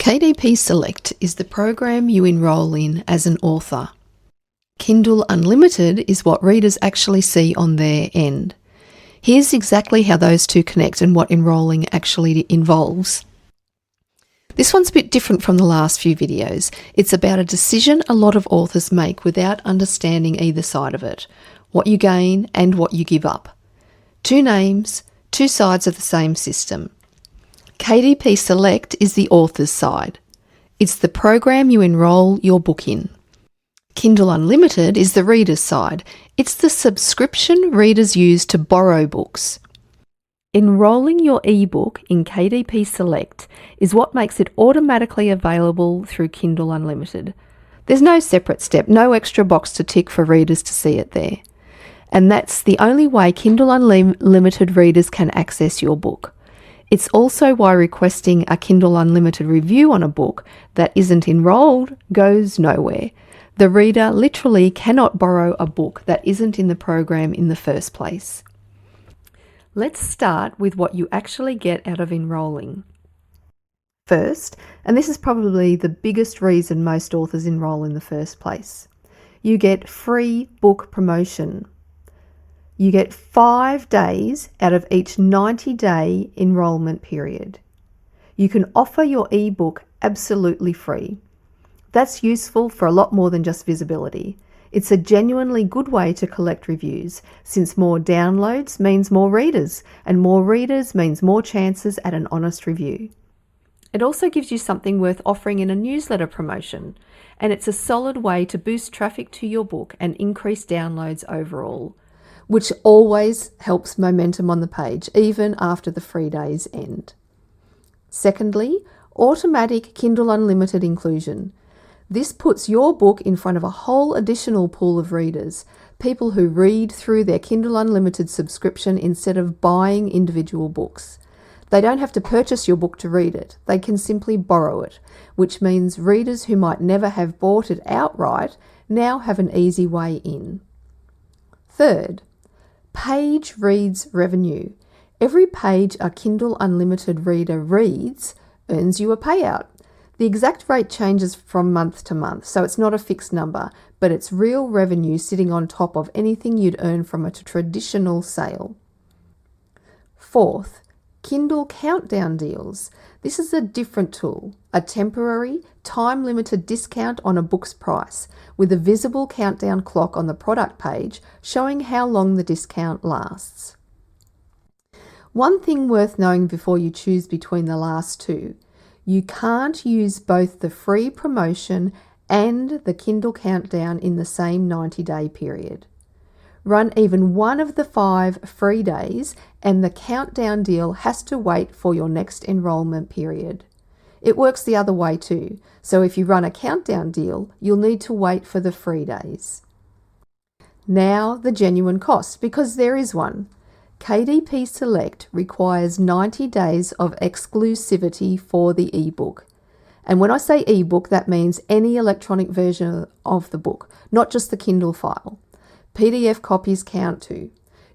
KDP Select is the program you enrol in as an author. Kindle Unlimited is what readers actually see on their end. Here's exactly how those two connect and what enrolling actually involves. This one's a bit different from the last few videos. It's about a decision a lot of authors make without understanding either side of it, what you gain and what you give up. Two names, two sides of the same system. KDP Select is the author's side. It's the program you enrol your book in. Kindle Unlimited is the reader's side. It's the subscription readers use to borrow books. Enrolling your ebook in KDP Select is what makes it automatically available through Kindle Unlimited. There's no separate step, no extra box to tick for readers to see it there. And that's the only way Kindle Unlimited readers can access your book. It's also why requesting a Kindle Unlimited review on a book that isn't enrolled goes nowhere. The reader literally cannot borrow a book that isn't in the program in the first place. Let's start with what you actually get out of enrolling. First, and this is probably the biggest reason most authors enroll in the first place, you get free book promotion. You get 5 days out of each 90-day enrolment period. You can offer your ebook absolutely free. That's useful for a lot more than just visibility. It's a genuinely good way to collect reviews, since more downloads means more readers, and more readers means more chances at an honest review. It also gives you something worth offering in a newsletter promotion, and it's a solid way to boost traffic to your book and increase downloads overall, which always helps momentum on the page, even after the free days end. Secondly, automatic Kindle Unlimited inclusion. This puts your book in front of a whole additional pool of readers, people who read through their Kindle Unlimited subscription instead of buying individual books. They don't have to purchase your book to read it. They can simply borrow it, which means readers who might never have bought it outright now have an easy way in. Third, page reads revenue. Every page a Kindle Unlimited reader reads earns you a payout. The exact rate changes from month to month, so it's not a fixed number, but it's real revenue sitting on top of anything you'd earn from a traditional sale. Fourth, Kindle Countdown Deals. This is a different tool, a temporary, time-limited discount on a book's price, with a visible countdown clock on the product page showing how long the discount lasts. One thing worth knowing before you choose between the last two: you can't use both the free promotion and the Kindle Countdown in the same 90-day period. Run even one of the 5 free days and the countdown deal has to wait for your next enrolment period. It works the other way too, so if you run a countdown deal, you'll need to wait for the free days. Now the genuine cost, because there is one. KDP Select requires 90 days of exclusivity for the ebook. And when I say ebook, that means any electronic version of the book, not just the Kindle file. PDF copies count too.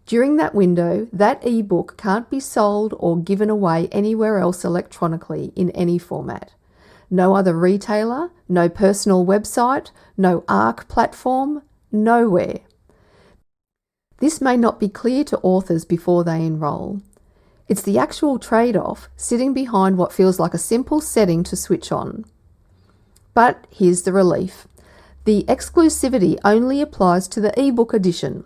During that window, that ebook can't be sold or given away anywhere else electronically in any format. No other retailer, no personal website, no ARC platform, nowhere. This may not be clear to authors before they enrol. It's the actual trade-off sitting behind what feels like a simple setting to switch on. But here's the relief. The exclusivity only applies to the ebook edition.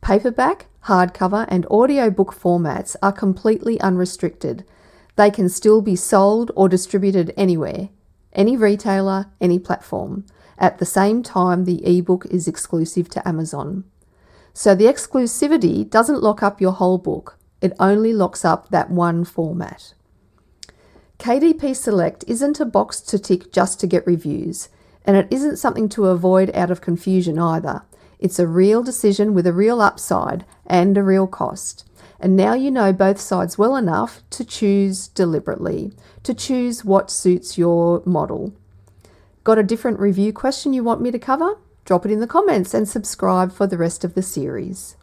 Paperback, hardcover, and audiobook formats are completely unrestricted. They can still be sold or distributed anywhere, any retailer, any platform. At the same time, the ebook is exclusive to Amazon. So the exclusivity doesn't lock up your whole book. It only locks up that one format. KDP Select isn't a box to tick just to get reviews, and it isn't something to avoid out of confusion either. It's a real decision with a real upside and a real cost. And now you know both sides well enough to choose deliberately, to choose what suits your model. Got a different review question you want me to cover? Drop it in the comments and subscribe for the rest of the series.